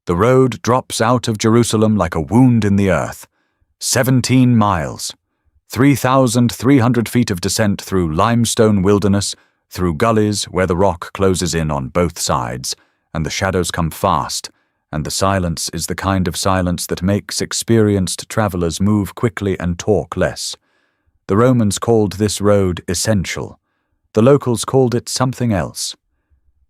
The road drops out of Jerusalem like a wound in the earth. 17 miles. 3,300 feet of descent through limestone wilderness, through gullies where the rock closes in on both sides, and the shadows come fast, and the silence is the kind of silence that makes experienced travelers move quickly and talk less. The Romans called this road essential. The locals called it something else.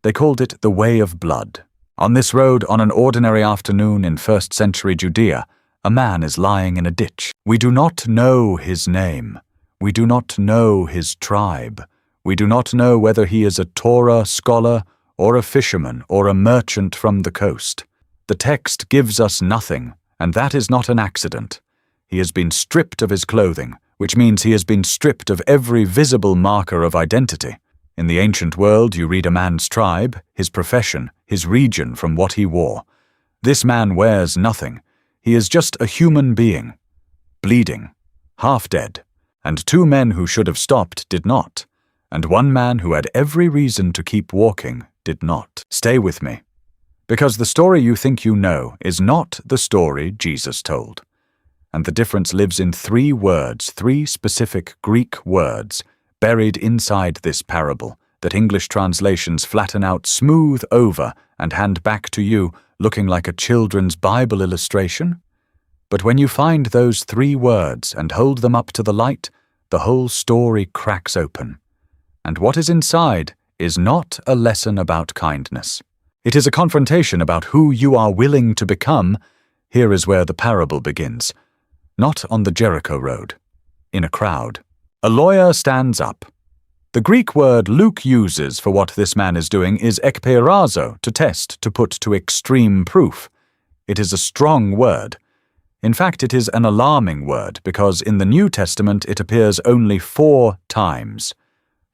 They called it the Way of Blood. On this road, on an ordinary afternoon in first-century Judea, a man is lying in a ditch. We do not know his name. We do not know his tribe. We do not know whether he is a Torah scholar or a fisherman or a merchant from the coast. The text gives us nothing, and that is not an accident. He has been stripped of his clothing, which means he has been stripped of every visible marker of identity. In the ancient world, you read a man's tribe, his profession, his region from what he wore. This man wears nothing. He is just a human being, bleeding, half dead, and two men who should have stopped did not, and one man who had every reason to keep walking did not. Stay with me, because the story you think you know is not the story Jesus told. And the difference lives in 3 words, 3 specific Greek words, buried inside this parable, that English translations flatten out smooth over and hand back to you, looking like a children's Bible illustration. But when you find those 3 words and hold them up to the light, the whole story cracks open. And what is inside is not a lesson about kindness. It is a confrontation about who you are willing to become. Here is where the parable begins. Not on the Jericho road, in a crowd. A lawyer stands up. The Greek word Luke uses for what this man is doing is Ekpeirazō, to test, to put to extreme proof. It is a strong word. In fact, it is an alarming word because in the New Testament it appears only 4 times.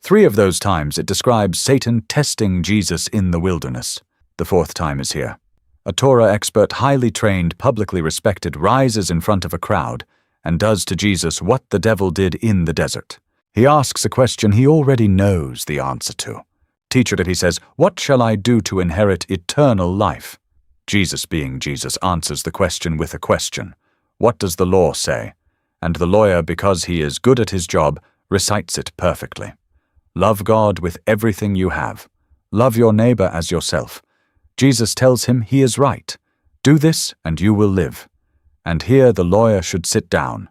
3 of those times it describes Satan testing Jesus in the wilderness. The 4th time is here. A Torah expert, highly trained, publicly respected, rises in front of a crowd and does to Jesus what the devil did in the desert. He asks a question he already knows the answer to. Teacher, he says, "What shall I do to inherit eternal life?" Jesus, being Jesus, answers the question with a question. What does the law say? And the lawyer, because he is good at his job, recites it perfectly. Love God with everything you have. Love your neighbor as yourself. Jesus tells him he is right. Do this and you will live. And here the lawyer should sit down.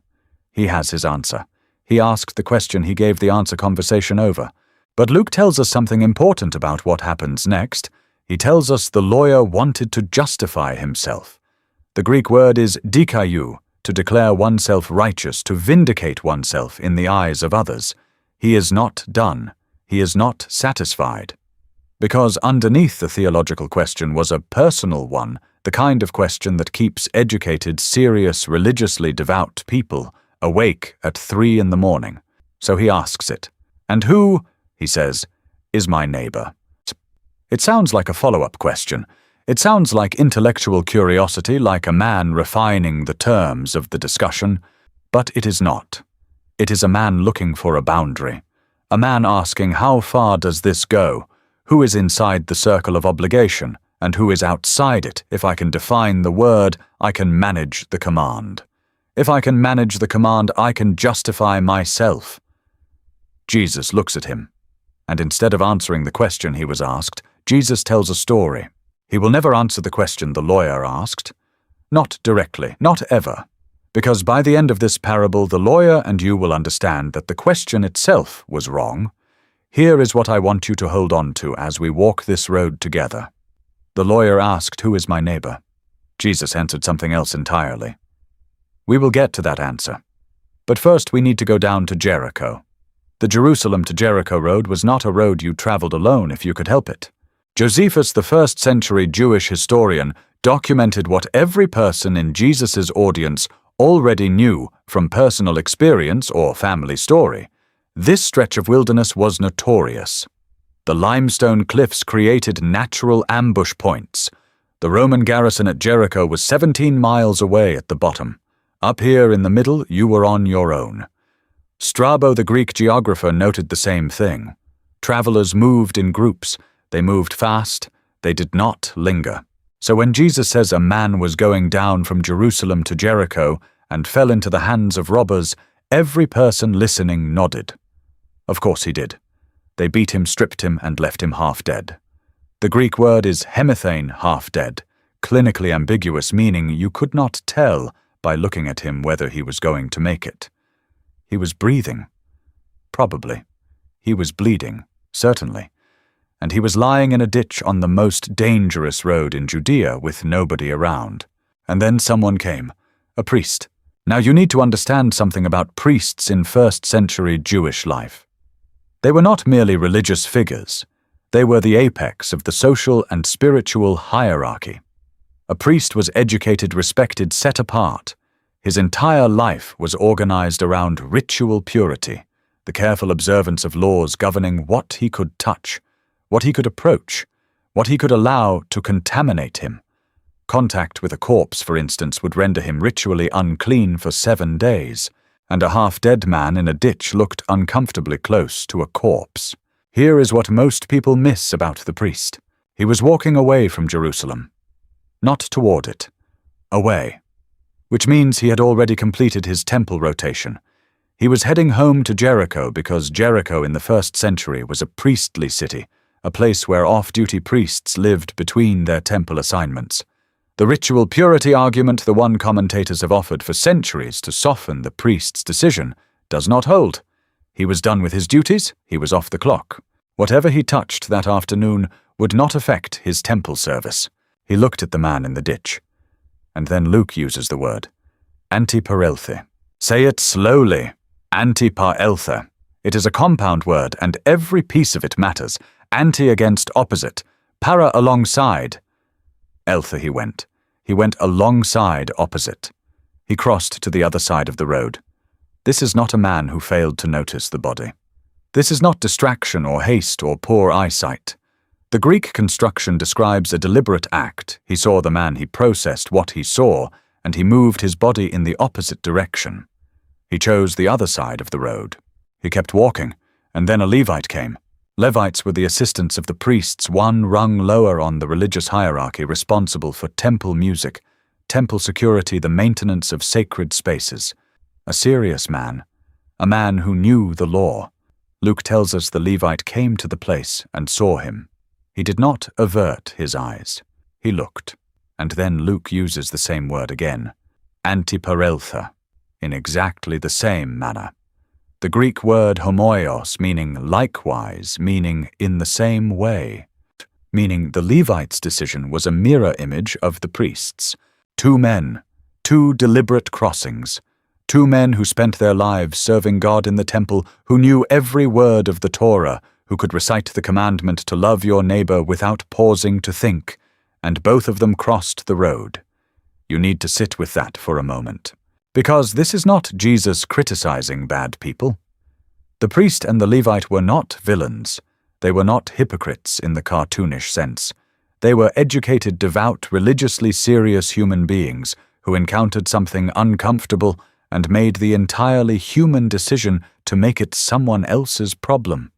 He has his answer. He asked the question, he gave the answer, conversation over. But Luke tells us something important about what happens next. He tells us the lawyer wanted to justify himself. The Greek word is dikaiou, to declare oneself righteous, to vindicate oneself in the eyes of others. He is not done. He is not satisfied. Because underneath the theological question was a personal one, the kind of question that keeps educated, serious, religiously devout people awake at 3 in the morning. So he asks it. And who, he says, is my neighbor? It sounds like a follow-up question. It sounds like intellectual curiosity, like a man refining the terms of the discussion. But it is not. It is a man looking for a boundary. A man asking, how far does this go? Who is inside the circle of obligation, and who is outside it? If I can define the word, I can manage the command. If I can manage the command, I can justify myself. Jesus looks at him, and instead of answering the question he was asked, Jesus tells a story. He will never answer the question the lawyer asked. Not directly, not ever. Because by the end of this parable, the lawyer and you will understand that the question itself was wrong. Here is what I want you to hold on to as we walk this road together. The lawyer asked, "Who is my neighbor?" Jesus answered something else entirely. We will get to that answer. But first we need to go down to Jericho. The Jerusalem to Jericho road was not a road you traveled alone if you could help it. Josephus, the first-century Jewish historian, documented what every person in Jesus' audience already knew from personal experience or family story. This stretch of wilderness was notorious. The limestone cliffs created natural ambush points. The Roman garrison at Jericho was 17 miles away at the bottom. Up here in the middle, you were on your own. Strabo, the Greek geographer, noted the same thing. Travelers moved in groups. They moved fast. They did not linger. So when Jesus says a man was going down from Jerusalem to Jericho and fell into the hands of robbers, every person listening nodded. Of course he did. They beat him, stripped him, and left him half dead. The Greek word is hemethane, half dead, clinically ambiguous, meaning you could not tell by looking at him whether he was going to make it. He was breathing. Probably. He was bleeding. Certainly. And he was lying in a ditch on the most dangerous road in Judea with nobody around. And then someone came. A priest. Now you need to understand something about priests in first-century Jewish life. They were not merely religious figures. They were the apex of the social and spiritual hierarchy. A priest was educated, respected, set apart. His entire life was organized around ritual purity, the careful observance of laws governing what he could touch, what he could approach, what he could allow to contaminate him. Contact with a corpse, for instance, would render him ritually unclean for 7 days, and a half-dead man in a ditch looked uncomfortably close to a corpse. Here is what most people miss about the priest. He was walking away from Jerusalem. Not toward it. Away. Which means he had already completed his temple rotation. He was heading home to Jericho because Jericho in the 1st century was a priestly city, a place where off-duty priests lived between their temple assignments. The ritual purity argument the one commentators have offered for centuries to soften the priest's decision does not hold. He was done with his duties, he was off the clock. Whatever he touched that afternoon would not affect his temple service. He looked at the man in the ditch. And then Luke uses the word. Antiparelthe. Say it slowly. Antiparelthe. It is a compound word, and every piece of it matters. Anti against opposite. Para alongside. Elthe he went. He went alongside opposite. He crossed to the other side of the road. This is not a man who failed to notice the body. This is not distraction or haste or poor eyesight. The Greek construction describes a deliberate act. He saw the man, he processed what he saw, and he moved his body in the opposite direction. He chose the other side of the road. He kept walking, and then a Levite came. Levites were the assistants of the priests, one rung lower on the religious hierarchy, responsible for temple music, temple security, the maintenance of sacred spaces. A serious man, a man who knew the law. Luke tells us the Levite came to the place and saw him. He did not avert his eyes. He looked. And then Luke uses the same word again, Antiparelthe, in exactly the same manner. The Greek word homoios, meaning likewise, meaning in the same way, meaning the Levite's decision was a mirror image of the priest's. 2 men, 2 deliberate crossings, 2 men who spent their lives serving God in the temple, who knew every word of the Torah, who could recite the commandment to love your neighbor without pausing to think, and both of them crossed the road. You need to sit with that for a moment. Because this is not Jesus criticizing bad people. The priest and the Levite were not villains. They were not hypocrites in the cartoonish sense. They were educated, devout, religiously serious human beings who encountered something uncomfortable and made the entirely human decision to make it someone else's problem.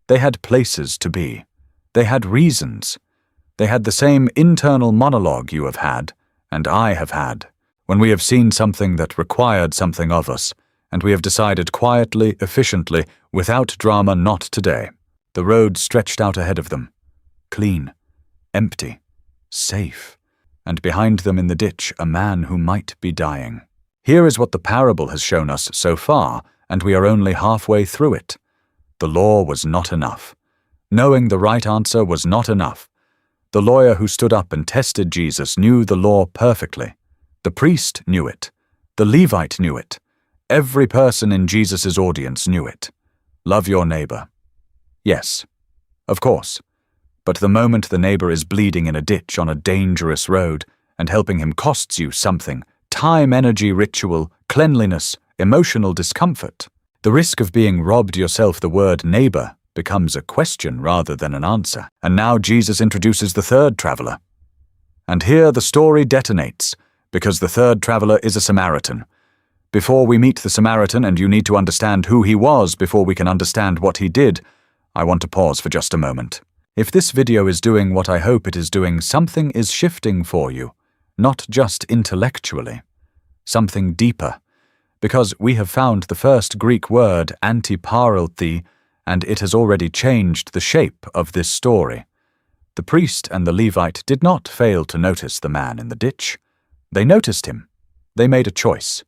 They had places to be. They had reasons. They had the same internal monologue you have had, and I have had, when we have seen something that required something of us, and we have decided quietly, efficiently, without drama, not today. The road stretched out ahead of them. Clean, empty, safe, and behind them in the ditch a man who might be dying. Here is what the parable has shown us so far, and we are only halfway through it. The law was not enough. Knowing the right answer was not enough. The lawyer who stood up and tested Jesus knew the law perfectly. The priest knew it. The Levite knew it. Every person in Jesus' audience knew it. Love your neighbor. Yes, of course. But the moment the neighbor is bleeding in a ditch on a dangerous road, and helping him costs you something, time, energy, ritual, cleanliness, emotional discomfort, the risk of being robbed yourself, the word neighbor, becomes a question rather than an answer. And now Jesus introduces the 3rd traveler. And here the story detonates, because the 3rd traveler is a Samaritan. Before we meet the Samaritan, and you need to understand who he was before we can understand what he did, I want to pause for just a moment. If this video is doing what I hope it is doing, something is shifting for you, not just intellectually, something deeper, because we have found the first Greek word, Antiparelthe, and it has already changed the shape of this story. The priest and the Levite did not fail to notice the man in the ditch. They noticed him. They made a choice.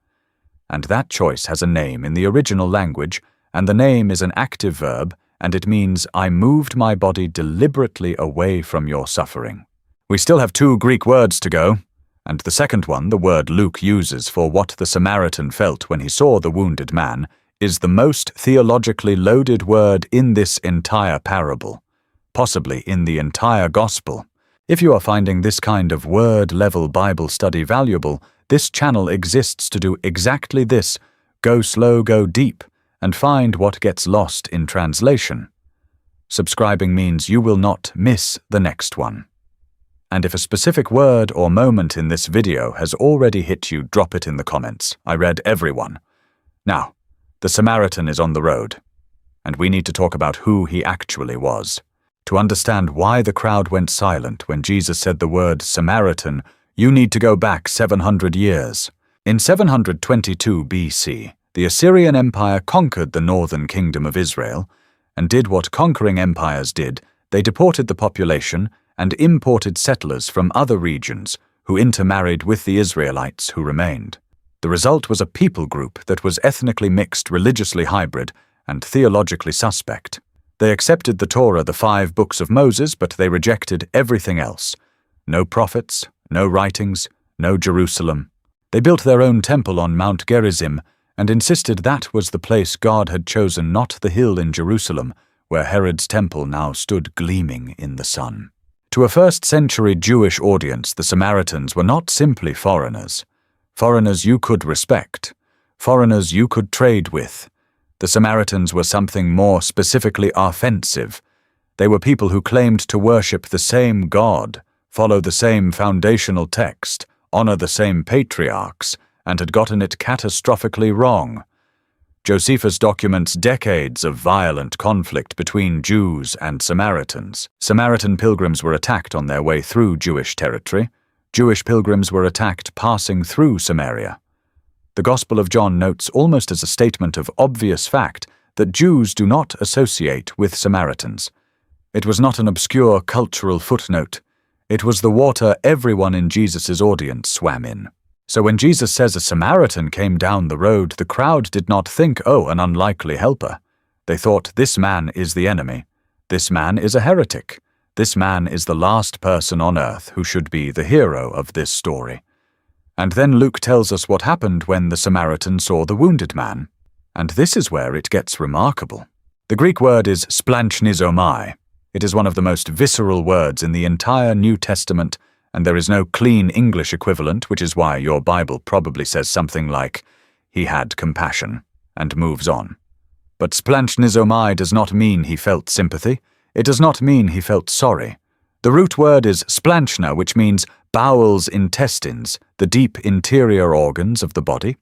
And that choice has a name in the original language, and the name is an active verb, and it means, I moved my body deliberately away from your suffering. We still have 2 Greek words to go, and the second one, the word Luke uses for what the Samaritan felt when he saw the wounded man, is the most theologically loaded word in this entire parable, possibly in the entire gospel. If you are finding this kind of word-level Bible study valuable, this channel exists to do exactly this: go slow, go deep, and find what gets lost in translation. Subscribing means you will not miss the next one. And if a specific word or moment in this video has already hit you, drop it in the comments. I read every one. Now, the Samaritan is on the road, and we need to talk about who he actually was. To understand why the crowd went silent when Jesus said the word Samaritan, you need to go back 700 years. In 722 BC, the Assyrian Empire conquered the northern kingdom of Israel, and did what conquering empires did. They deported the population and imported settlers from other regions who intermarried with the Israelites who remained. The result was a people group that was ethnically mixed, religiously hybrid, and theologically suspect. They accepted the Torah, the 5 books of Moses, but they rejected everything else. No prophets, no writings, no Jerusalem. They built their own temple on Mount Gerizim and insisted that was the place God had chosen, not the hill in Jerusalem, where Herod's temple now stood gleaming in the sun. To a first-century Jewish audience, the Samaritans were not simply foreigners. Foreigners you could respect. Foreigners you could trade with. The Samaritans were something more specifically offensive. They were people who claimed to worship the same God, follow the same foundational text, honor the same patriarchs, and had gotten it catastrophically wrong. Josephus documents decades of violent conflict between Jews and Samaritans. Samaritan pilgrims were attacked on their way through Jewish territory. Jewish pilgrims were attacked passing through Samaria. The Gospel of John notes, almost as a statement of obvious fact, that Jews do not associate with Samaritans. It was not an obscure cultural footnote. It was the water everyone in Jesus' audience swam in. So when Jesus says a Samaritan came down the road, the crowd did not think, oh, an unlikely helper. They thought, this man is the enemy. This man is a heretic. This man is the last person on earth who should be the hero of this story. And then Luke tells us what happened when the Samaritan saw the wounded man. And this is where it gets remarkable. The Greek word is Splanchnizomai. It is one of the most visceral words in the entire New Testament, and there is no clean English equivalent, which is why your Bible probably says something like, he had compassion, and moves on. But Splanchnizomai does not mean he felt sympathy. It does not mean he felt sorry. The root word is splanchna, which means bowels, intestines, the deep interior organs of the body.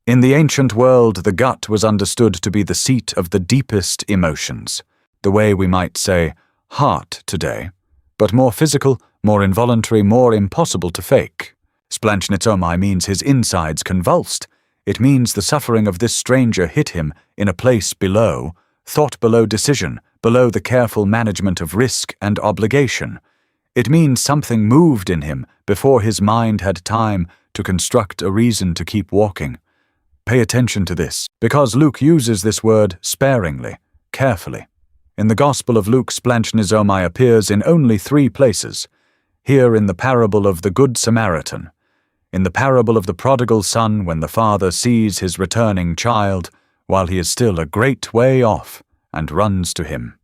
In the ancient world, the gut was understood to be the seat of the deepest emotions, the way we might say heart today, but more physical, more involuntary, more impossible to fake. Splanchnizomai means his insides convulsed. It means the suffering of this stranger hit him in a place below, thought below decision, below the careful management of risk and obligation. It means something moved in him before his mind had time to construct a reason to keep walking. Pay attention to this, because Luke uses this word sparingly, carefully. In the Gospel of Luke, Splanchnizomai appears in only 3 places. Here in the parable of the Good Samaritan, in the parable of the prodigal son when the father sees his returning child while he is still a great way off and runs to him,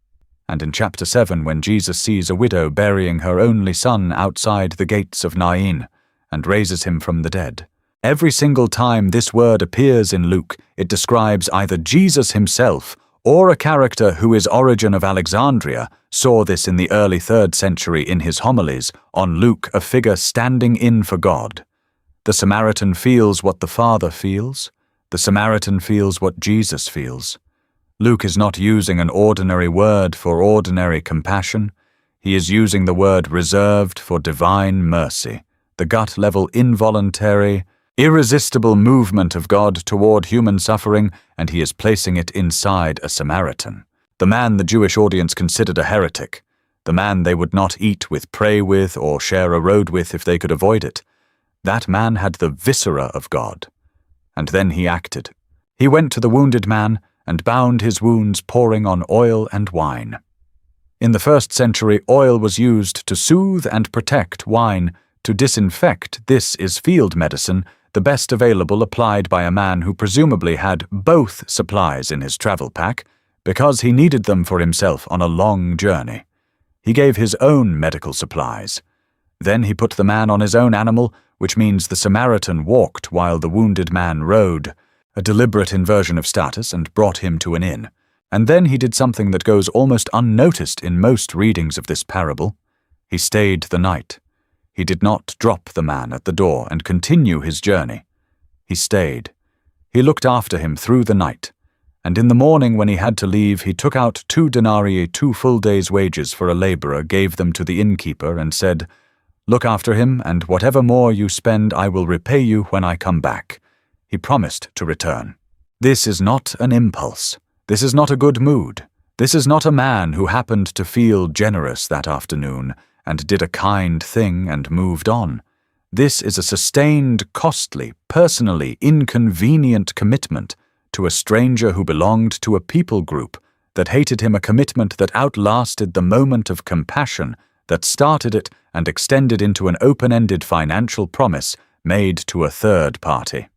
and in chapter 7 when Jesus sees a widow burying her only son outside the gates of Nain and raises him from the dead. Every single time this word appears in Luke, it describes either Jesus himself or a character who is Origen of Alexandria saw this in the early 3rd century in his homilies on Luke, a figure standing in for God. The Samaritan feels what the Father feels. The Samaritan feels what Jesus feels. Luke is not using an ordinary word for ordinary compassion. He is using the word reserved for divine mercy, the gut-level involuntary, irresistible movement of God toward human suffering, and he is placing it inside a Samaritan. The man the Jewish audience considered a heretic, the man they would not eat with, pray with, or share a road with if they could avoid it. That man had the viscera of God. And then he acted. He went to the wounded man and bound his wounds, pouring on oil and wine. In the 1st century, oil was used to soothe and protect, wine to disinfect. This is field medicine, the best available, applied by a man who presumably had both supplies in his travel pack, because he needed them for himself on a long journey. He gave his own medical supplies. Then he put the man on his own animal, which means the Samaritan walked while the wounded man rode, a deliberate inversion of status, and brought him to an inn. And then he did something that goes almost unnoticed in most readings of this parable. He stayed the night. He did not drop the man at the door and continue his journey. He stayed. He looked after him through the night. And in the morning when he had to leave, he took out 2 denarii, 2 full days' wages for a laborer, gave them to the innkeeper, and said, "Look after him, and whatever more you spend I will repay you when I come back." He promised to return. This is not an impulse. This is not a good mood. This is not a man who happened to feel generous that afternoon and did a kind thing and moved on. This is a sustained, costly, personally inconvenient commitment to a stranger who belonged to a people group that hated him, a commitment that outlasted the moment of compassion that started it and extended into an open-ended financial promise made to a third party.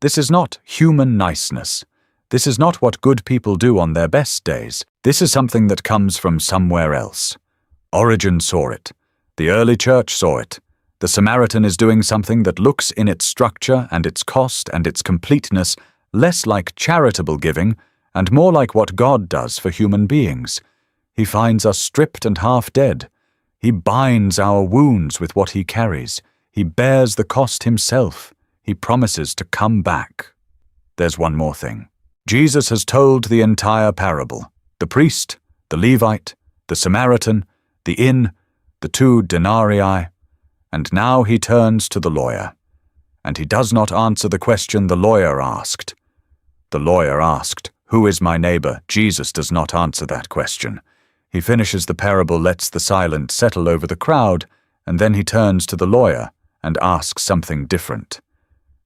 This is not human niceness. This is not what good people do on their best days. This is something that comes from somewhere else. Origen saw it. The early church saw it. The Samaritan is doing something that looks in its structure and its cost and its completeness less like charitable giving and more like what God does for human beings. He finds us stripped and half dead. He binds our wounds with what he carries. He bears the cost himself. He promises to come back. There's one more thing. Jesus has told the entire parable. The priest, the Levite, the Samaritan, the inn, the 2 denarii, and now he turns to the lawyer. And he does not answer the question the lawyer asked. The lawyer asked, "Who is my neighbor?" Jesus does not answer that question. He finishes the parable, lets the silence settle over the crowd, and then he turns to the lawyer and asks something different.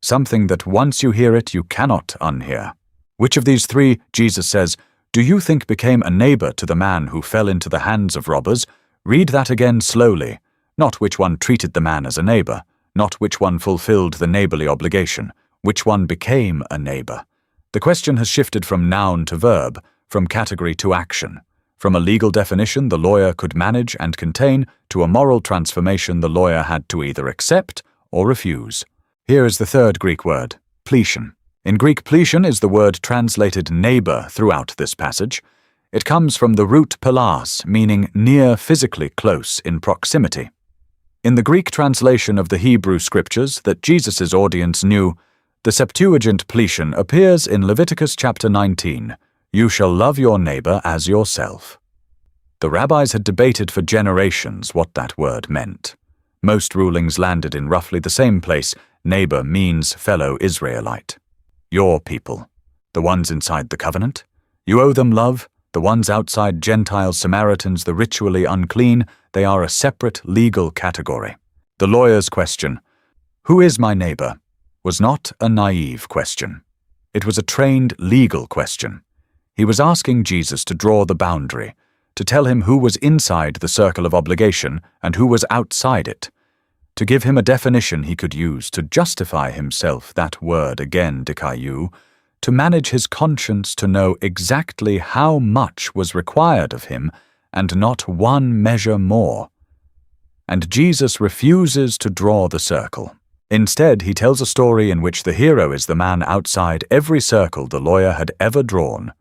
Something that once you hear it, you cannot unhear. Which of these 3, Jesus says, do you think became a neighbor to the man who fell into the hands of robbers? Read that again slowly. Not which one treated the man as a neighbor, not which one fulfilled the neighborly obligation, which one became a neighbor. The question has shifted from noun to verb, from category to action. From a legal definition the lawyer could manage and contain, to a moral transformation the lawyer had to either accept or refuse. Here is the 3rd Greek word, pletion. In Greek, pletion is the word translated neighbor throughout this passage. It comes from the root pelas, meaning near, physically close in proximity. In the Greek translation of the Hebrew scriptures that Jesus' audience knew, the Septuagint pletion appears in Leviticus chapter 19, "You shall love your neighbor as yourself." The rabbis had debated for generations what that word meant. Most rulings landed in roughly the same place. Neighbor means fellow Israelite. Your people, the ones inside the covenant. You owe them love. The ones outside, Gentile Samaritans, the ritually unclean, they are a separate legal category. The lawyer's question, "Who is my neighbor?" was not a naive question. It was a trained legal question. He was asking Jesus to draw the boundary, to tell him who was inside the circle of obligation and who was outside it, to give him a definition he could use to justify himself, that word again, dikaiou, to manage his conscience, to know exactly how much was required of him and not one measure more. And Jesus refuses to draw the circle. Instead, he tells a story in which the hero is the man outside every circle the lawyer had ever drawn.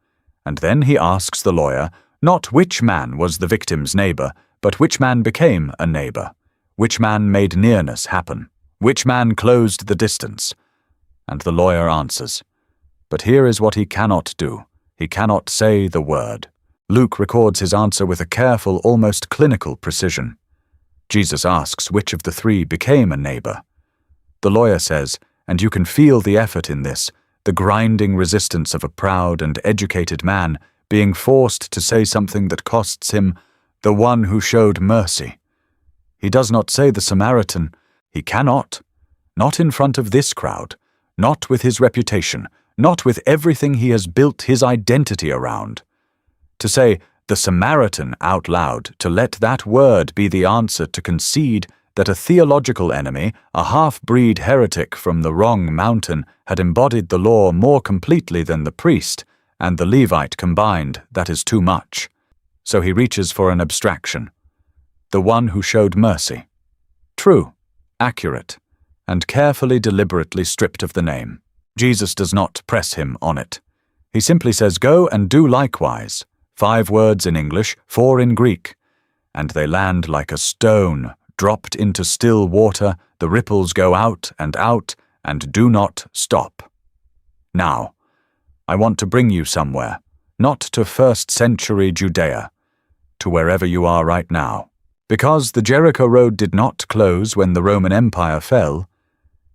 And then he asks the lawyer not which man was the victim's neighbor, but which man became a neighbor, which man made nearness happen, which man closed the distance. And the lawyer answers. But here is what he cannot do. He cannot say the word. Luke records his answer with a careful, almost clinical precision. Jesus asks which of the three became a neighbor. The lawyer says, and you can feel the effort in this, the grinding resistance of a proud and educated man being forced to say something that costs him the one who showed mercy. He does not say the Samaritan. He cannot. Not in front of this crowd. Not with his reputation. Not with everything he has built his identity around. To say the Samaritan out loud, to let that word be the answer to concede that a theological enemy, a half-breed heretic from the wrong mountain, had embodied the law more completely than the priest and the Levite combined, that is too much. So he reaches for an abstraction. The one who showed mercy. True, accurate, and carefully, deliberately stripped of the name. Jesus does not press him on it. He simply says, go and do likewise. 5 words in English, 4 in Greek. And they land like a stone, dropped into still water, the ripples go out and do not stop. Now, I want to bring you somewhere, not to first-century Judea, to wherever you are right now. Because the Jericho Road did not close when the Roman Empire fell,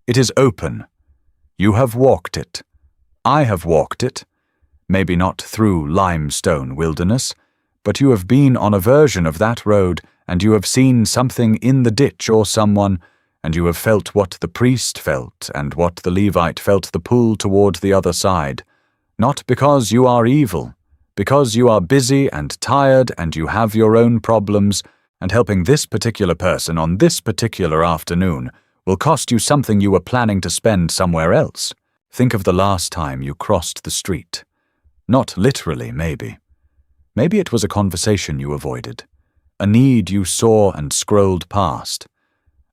it is open. You have walked it. I have walked it. Maybe not through limestone wilderness, but you have been on a version of that road, and you have seen something in the ditch or someone, and you have felt what the priest felt and what the Levite felt, the pull toward the other side. Not because you are evil, because you are busy and tired and you have your own problems, and helping this particular person on this particular afternoon will cost you something you were planning to spend somewhere else. Think of the last time you crossed the street. Not literally, maybe. Maybe it was a conversation you avoided, a need you saw and scrolled past,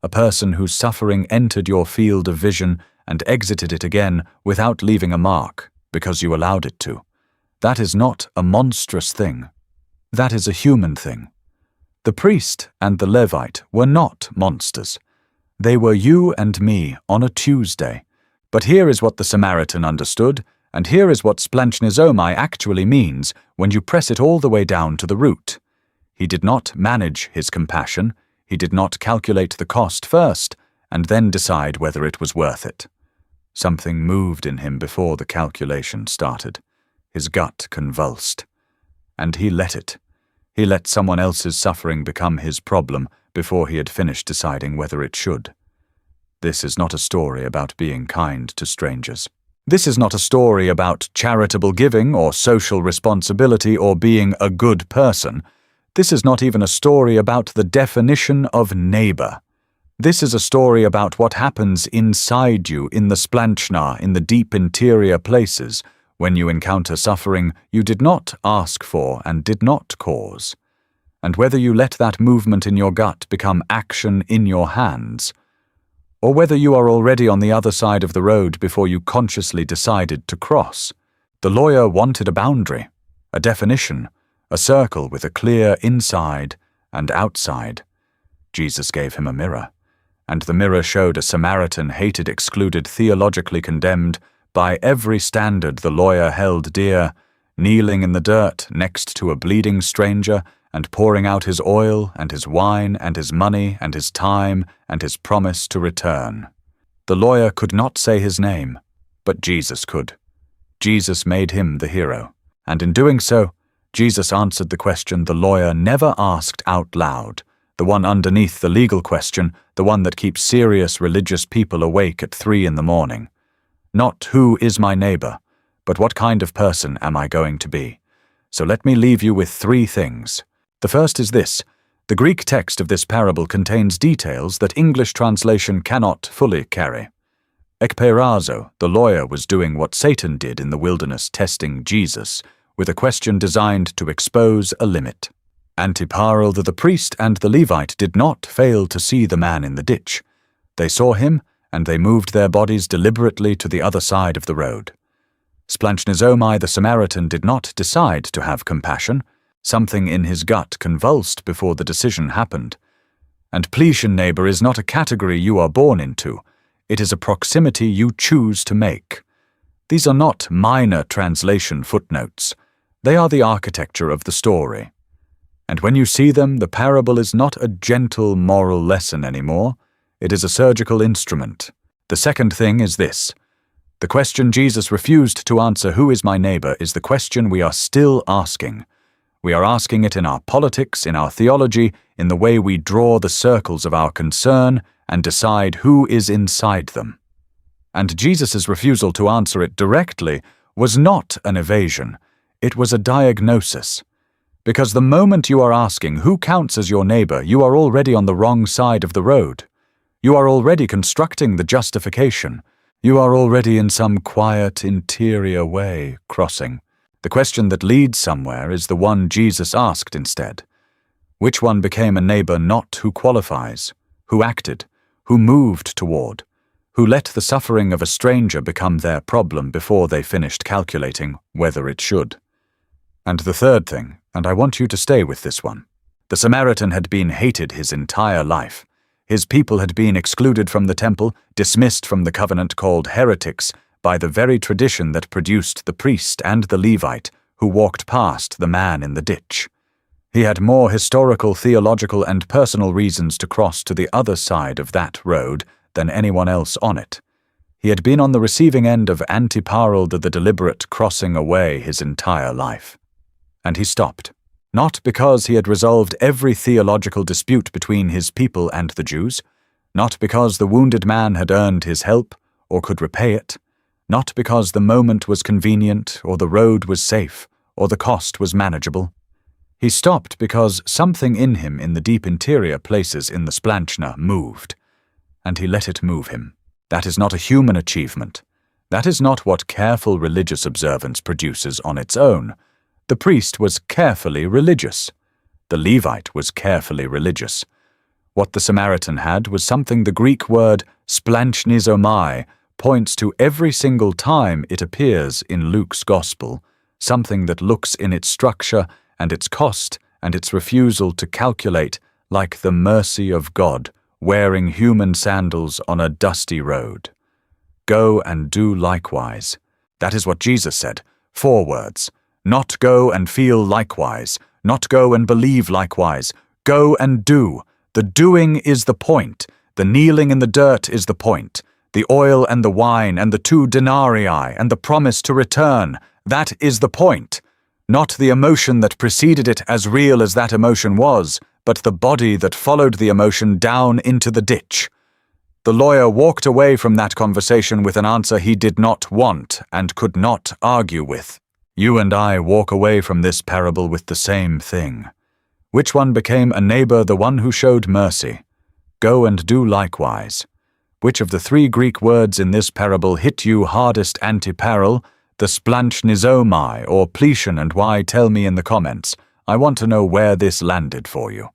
a person whose suffering entered your field of vision and exited it again without leaving a mark because you allowed it to. That is not a monstrous thing. That is a human thing. The priest and the Levite were not monsters. They were you and me on a Tuesday. But here is what the Samaritan understood, and here is what Splanchnizomai actually means when you press it all the way down to the root. He did not manage his compassion. He did not calculate the cost first, and then decide whether it was worth it. Something moved in him before the calculation started. His gut convulsed. And he let it. He let someone else's suffering become his problem before he had finished deciding whether it should. This is not a story about being kind to strangers. This is not a story about charitable giving or social responsibility or being a good person. This is not even a story about the definition of neighbor. This is a story about what happens inside you in the splanchna, in the deep interior places, when you encounter suffering you did not ask for and did not cause, and whether you let that movement in your gut become action in your hands, or whether you are already on the other side of the road before you consciously decided to cross. The lawyer wanted a boundary, a definition, a circle with a clear inside and outside. Jesus gave him a mirror, and the mirror showed a Samaritan hated, excluded, theologically condemned, by every standard the lawyer held dear, kneeling in the dirt next to a bleeding stranger and pouring out his oil and his wine and his money and his time and his promise to return. The lawyer could not say his name, but Jesus could. Jesus made him the hero, and in doing so, Jesus answered the question the lawyer never asked out loud, the one underneath the legal question, the one that keeps serious religious people awake at 3 a.m. Not who is my neighbor, but what kind of person am I going to be? So let me leave you with 3 things. The first is this. The Greek text of this parable contains details that English translation cannot fully carry. Ekpeirazō, the lawyer, was doing what Satan did in the wilderness, testing Jesus, with a question designed to expose a limit. Antiparelthe, the priest, and the Levite did not fail to see the man in the ditch. They saw him, and they moved their bodies deliberately to the other side of the road. Splanchnizomai, the Samaritan, did not decide to have compassion. Something in his gut convulsed before the decision happened. And plesion neighbor is not a category you are born into. It is a proximity you choose to make. These are not minor translation footnotes. They are the architecture of the story. And when you see them, the parable is not a gentle moral lesson anymore. It is a surgical instrument. The second thing is this. The question Jesus refused to answer, "Who is my neighbor?" is the question we are still asking. We are asking it in our politics, in our theology, in the way we draw the circles of our concern and decide who is inside them. And Jesus' refusal to answer it directly was not an evasion. It was a diagnosis. Because the moment you are asking who counts as your neighbor, you are already on the wrong side of the road. You are already constructing the justification. You are already in some quiet, interior way crossing. The question that leads somewhere is the one Jesus asked instead. Which one became a neighbor not who qualifies, who acted, who moved toward, who let the suffering of a stranger become their problem before they finished calculating whether it should? And the third thing, and I want you to stay with this one. The Samaritan had been hated his entire life. His people had been excluded from the temple, dismissed from the covenant, called heretics by the very tradition that produced the priest and the Levite who walked past the man in the ditch. He had more historical, theological, and personal reasons to cross to the other side of that road than anyone else on it. He had been on the receiving end of Antiparelthe, the deliberate crossing away, his entire life. And he stopped. Not because he had resolved every theological dispute between his people and the Jews, not because the wounded man had earned his help or could repay it, not because the moment was convenient or the road was safe or the cost was manageable. He stopped because something in him in the deep interior places in the Splanchna moved, and he let it move him. That is not a human achievement. That is not what careful religious observance produces on its own. The priest was carefully religious. The Levite was carefully religious. What the Samaritan had was something the Greek word Splanchnizomai points to every single time it appears in Luke's Gospel, something that looks in its structure and its cost and its refusal to calculate like the mercy of God wearing human sandals on a dusty road. Go and do likewise. That is what Jesus said. 4 words. Not go and feel likewise. Not go and believe likewise. Go and do. The doing is the point. The kneeling in the dirt is the point. The oil and the wine and the 2 denarii and the promise to return. That is the point. Not the emotion that preceded it, as real as that emotion was, but the body that followed the emotion down into the ditch. The lawyer walked away from that conversation with an answer he did not want and could not argue with. You and I walk away from this parable with the same thing. Which one became a neighbor, the one who showed mercy? Go and do likewise. Which of the 3 Greek words in this parable hit you hardest? Antiparelthe, the Splanchnizomai, or pletion, and why? Tell me in the comments. I want to know where this landed for you.